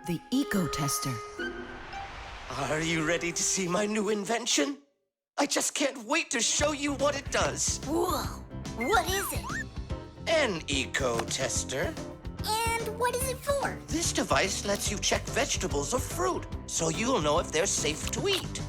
the eco-tester. Are you ready to see my new invention? I just can't wait to show you what it does. Whoa! What is it? An eco-tester. And what is it for? This device lets you check vegetables or fruit, so you'll know if they're safe to eat.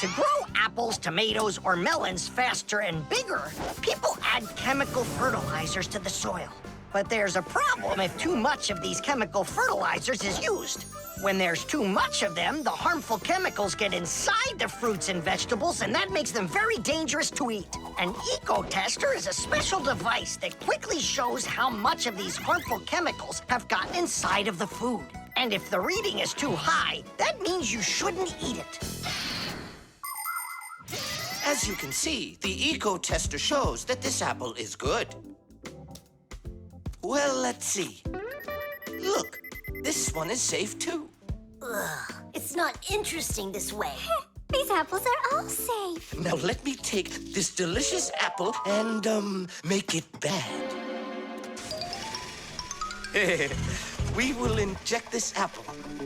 To grow apples, tomatoes, or melons faster and bigger, people add chemical fertilizers to the soil. But there's a problem if too much of these chemical fertilizers is used. When there's too much of them, the harmful chemicals get inside the fruits and vegetables, and that makes them very dangerous to eat. An eco-tester is a special device that quickly shows how much of these harmful chemicals have gotten inside of the food. And if the reading is too high, that means you shouldn't eat it. As you can see, the eco-tester shows that this apple is good. Well, let's see. Look, this one is safe too. Ugh, it's not interesting this way. These apples are all safe. Now let me take this delicious apple and, make it bad. We will inject this apple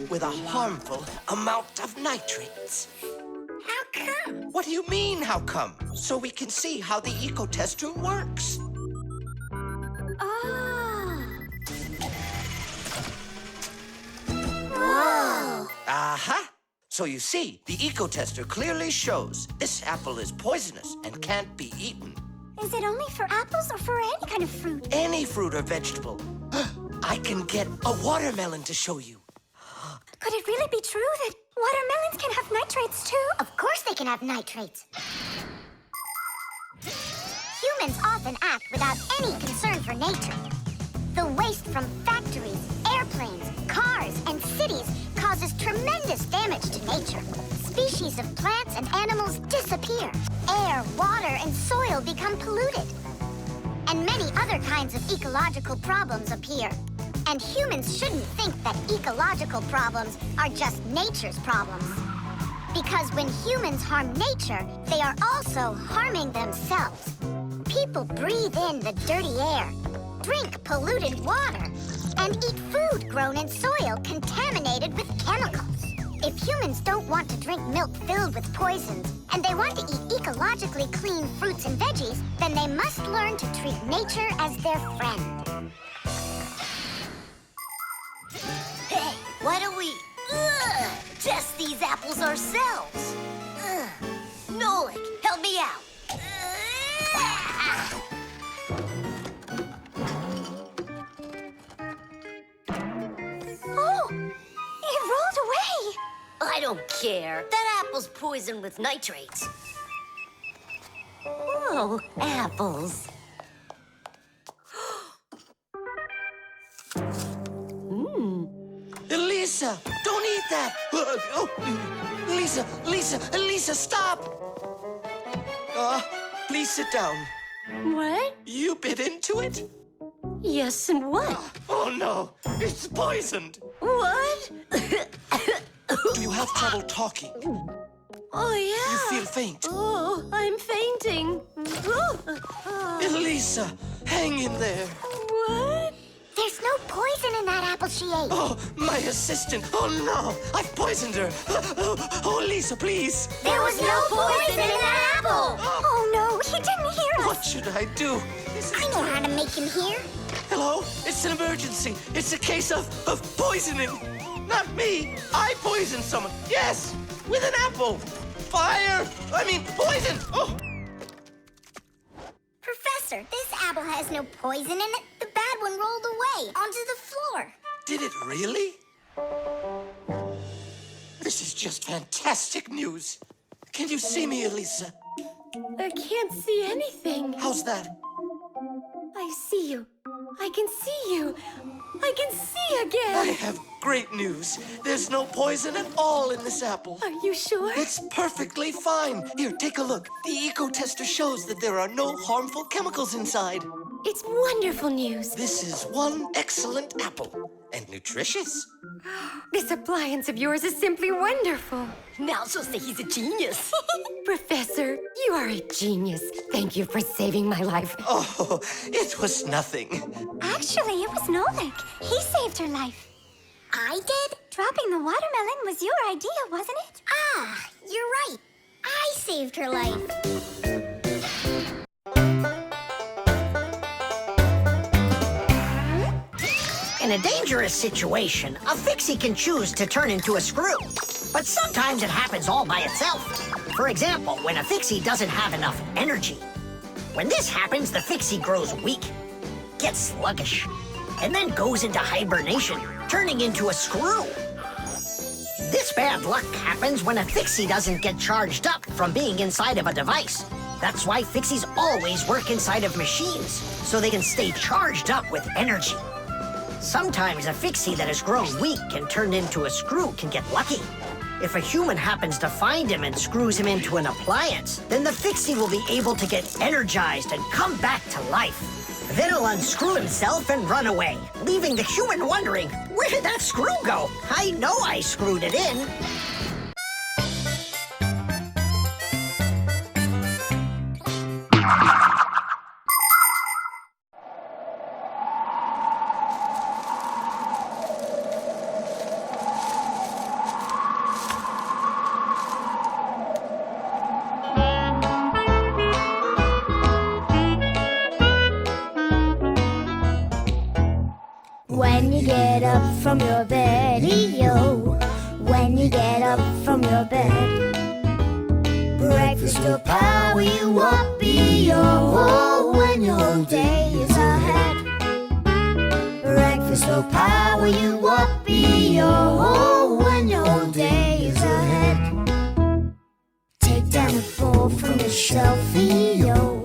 with a harmful amount of nitrates. How come? What do you mean, how come? So we can see how the eco-tester works. Whoa! Aha! So you see, the eco-tester clearly shows this apple is poisonous and can't be eaten. Is it only for apples or for any kind of fruit? Any fruit or vegetable. I can get a watermelon to show you. Could it really be true that watermelons can have nitrates too? Of course they can have nitrates. Humans often act without any concern for nature. The waste from factories, airplanes, cars, and cities causes tremendous damage to nature. Species of plants and animals disappear. Air, water, and soil become polluted. And many other kinds of ecological problems appear. And humans shouldn't think that ecological problems are just nature's problems. Because when humans harm nature, they are also harming themselves. People breathe in the dirty air, drink polluted water, and eat food grown in soil contaminated with chemicals. If humans don't want to drink milk filled with poisons, and they want to eat ecologically clean fruits and veggies, then they must learn to treat nature as their friend. Hey, why don't we test these apples ourselves? Nolik, help me out. Oh, it rolled away. I don't care. That apple's poisoned with nitrates. Whoa, apples. Elisa, don't eat that! Elisa, stop! Please sit down. What? You bit into it? Yes, and what? Oh no, it's poisoned! What? Do you have trouble talking? Oh, yeah. You feel faint? Oh, I'm fainting. Elisa, hang in there. What? There's no poison in that apple she ate. Oh, my assistant. Oh no, I've poisoned her. Oh, Elisa, please. There was no poison in that apple. Oh no, he didn't hear us. What should I do? I know how to make him hear. Hello? It's an emergency. It's a case of poisoning. Not me. I poisoned someone. Yes, with an apple. Fire. Poison. Oh. Professor, this apple has no poison in it. The bad one rolled away onto the floor. Did it really? This is just fantastic news. Can you see me, Elisa? I can't see anything. How's that? I see you. I can see you. I can see I again. have great news. There's no poison at all in this apple. Are you sure? It's perfectly fine. Here, take a look. The eco-tester shows that there are no harmful chemicals inside. It's wonderful news. This is one excellent apple. And nutritious. This appliance of yours is simply wonderful. Now she'll say he's a genius. Professor, you are a genius. Thank you for saving my life. Oh, it was nothing. Actually, it was Nolik. He saved her life. I did? Dropping the watermelon was your idea, wasn't it? Ah, you're right. I saved her life. In a dangerous situation, a Fixie can choose to turn into a screw. But sometimes it happens all by itself. For example, when a Fixie doesn't have enough energy. When this happens, the Fixie grows weak, gets sluggish, and then goes into hibernation, turning into a screw. This bad luck happens when a Fixie doesn't get charged up from being inside of a device. That's why Fixies always work inside of machines, so they can stay charged up with energy. Sometimes a Fixie that has grown weak and turned into a screw can get lucky. If a human happens to find him and screws him into an appliance, then the Fixie will be able to get energized and come back to life. Then he'll unscrew himself and run away, leaving the human wondering, where did that screw go? I know I screwed it in. When you get up from your bed, yo. When you get up from your bed, breakfast will power you up, yo. When your whole day is ahead, breakfast will power you up, yo. When your whole day is ahead, take down the bowl from the shelf, yo.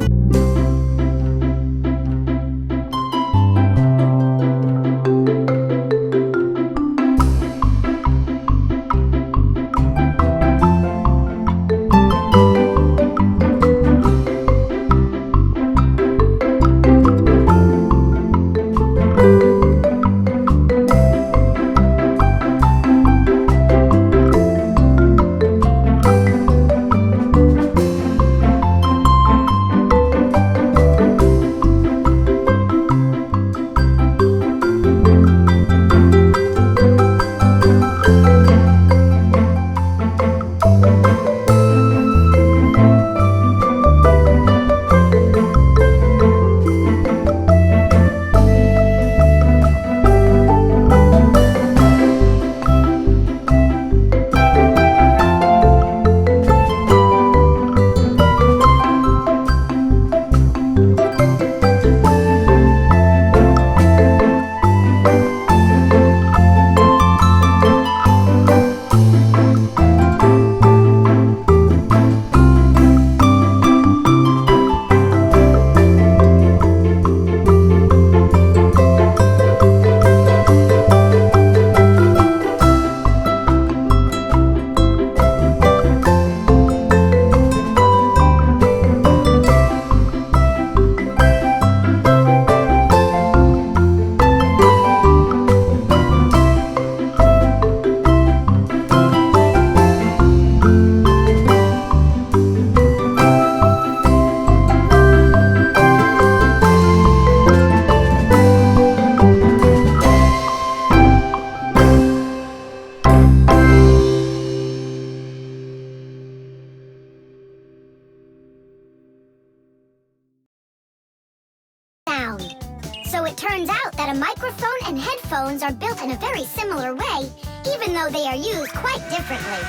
So it turns out that a microphone and headphones are built in a very similar way, even though they are used quite differently.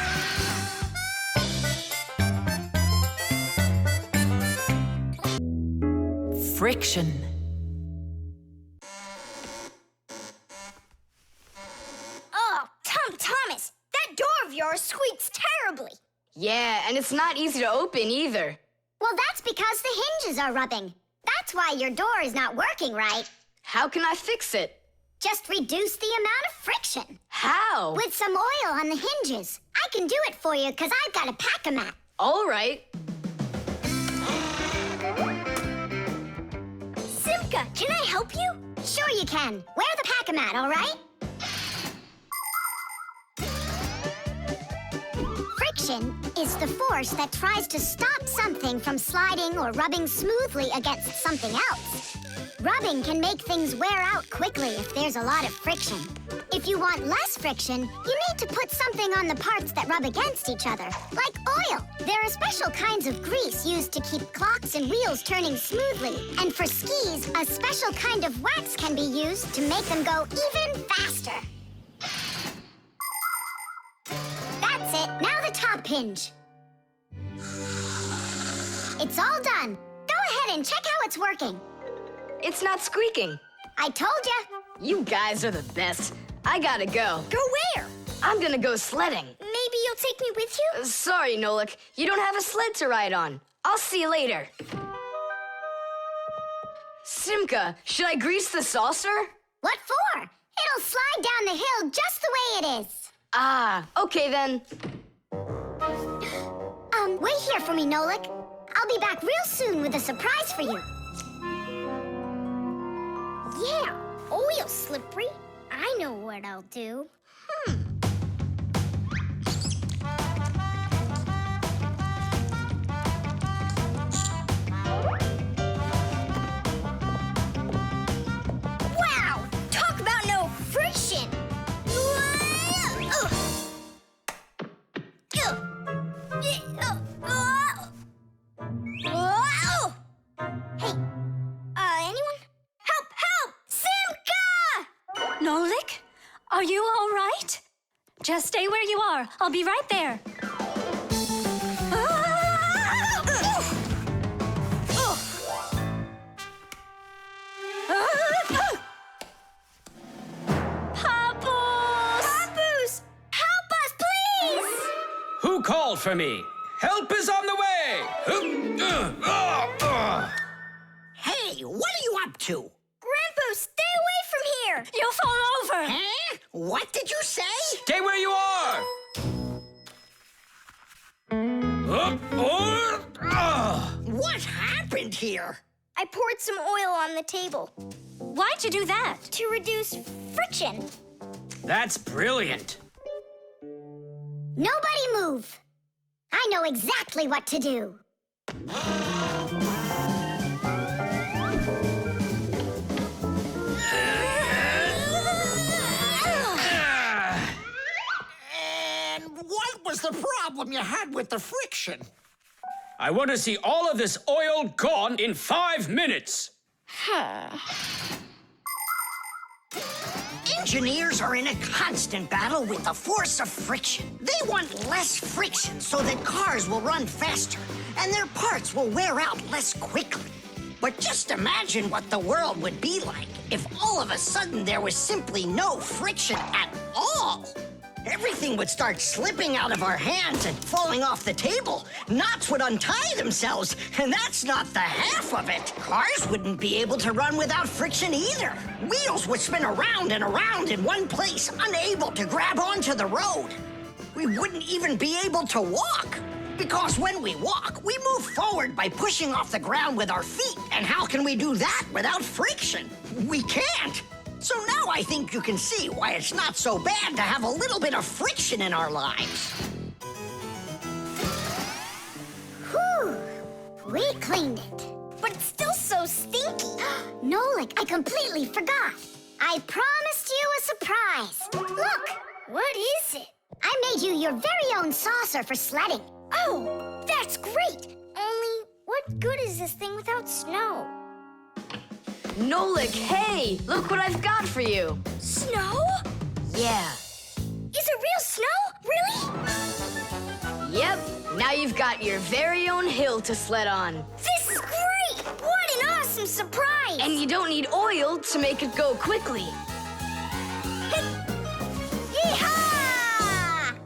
Friction. Oh, Thomas, that door of yours squeaks terribly. Yeah, and it's not easy to open either. Well, that's because the hinges are rubbing. That's why your door is not working right. How can I fix it? Just reduce the amount of friction. How? With some oil on the hinges. I can do it for you because I've got a pack-a-mat. All right. Simka Simka, can I help you? Sure you can. Wear the pack-a-mat, all right? Friction is the force that tries to stop something from sliding or rubbing smoothly against something else. Rubbing can make things wear out quickly if there's a lot of friction. If you want less friction, you need to put something on the parts that rub against each other, like oil. There are special kinds of grease used to keep clocks and wheels turning smoothly. And for skis, a special kind of wax can be used to make them go even faster. That's it. Now the top hinge. It's all done. Go ahead and check how it's working. It's not squeaking. I told ya. You guys are the best. I gotta go. Go where? I'm gonna go sledding. Maybe you'll take me with you? Sorry, Nolik. You don't have a sled to ride on. I'll see you later. Simka, should I grease the saucer? What for? It'll slide down the hill just the way it is. Ah, okay then. Wait here for me, Nolik. I'll be back real soon with a surprise for you. Yeah, oil slippery. I know what I'll do. Wow! Talk about no friction! Hey, anyone? Help! Help! Simka! Nolik, are you all right? Just stay where you are. I'll be right there. Papoose! Help us, please! Who called for me? Help is on the way! Hey, what are you up to? Grandpa, stay away from here! You'll fall over. Huh? What did you say? Stay where you are! What happened here? I poured some oil on the table Why'd you do that? to reduce friction. That's brilliant. Nobody move! I know exactly what to do. And what was the problem you had with the friction? I want to see all of this oil gone in 5 minutes. Engineers are in a constant battle with the force of friction. They want less friction so that cars will run faster and their parts will wear out less quickly. But just imagine what the world would be like if all of a sudden there was simply no friction at all. Everything would start slipping out of our hands and falling off the table. Knots would untie themselves, and that's not the half of it. Cars wouldn't be able to run without friction either. Wheels would spin around and around in one place, unable to grab onto the road. We wouldn't even be able to walk. Because when we walk, we move forward by pushing off the ground with our feet. And how can we do that without friction? We can't. So now I think you can see why it's not so bad to have a little bit of friction in our lives. Whew! We cleaned it. But it's still so stinky. Nolik, I completely forgot. I promised you a surprise. Look! What is it? I made you your very own saucer for sledding. Oh, that's great! Only, what good is this thing without snow? Nolik, hey! Look what I've got for you. Snow? Yeah. Is it real snow? Really? Yep. Now you've got your very own hill to sled on. This is great! What an awesome surprise! And you don't need oil to make it go quickly.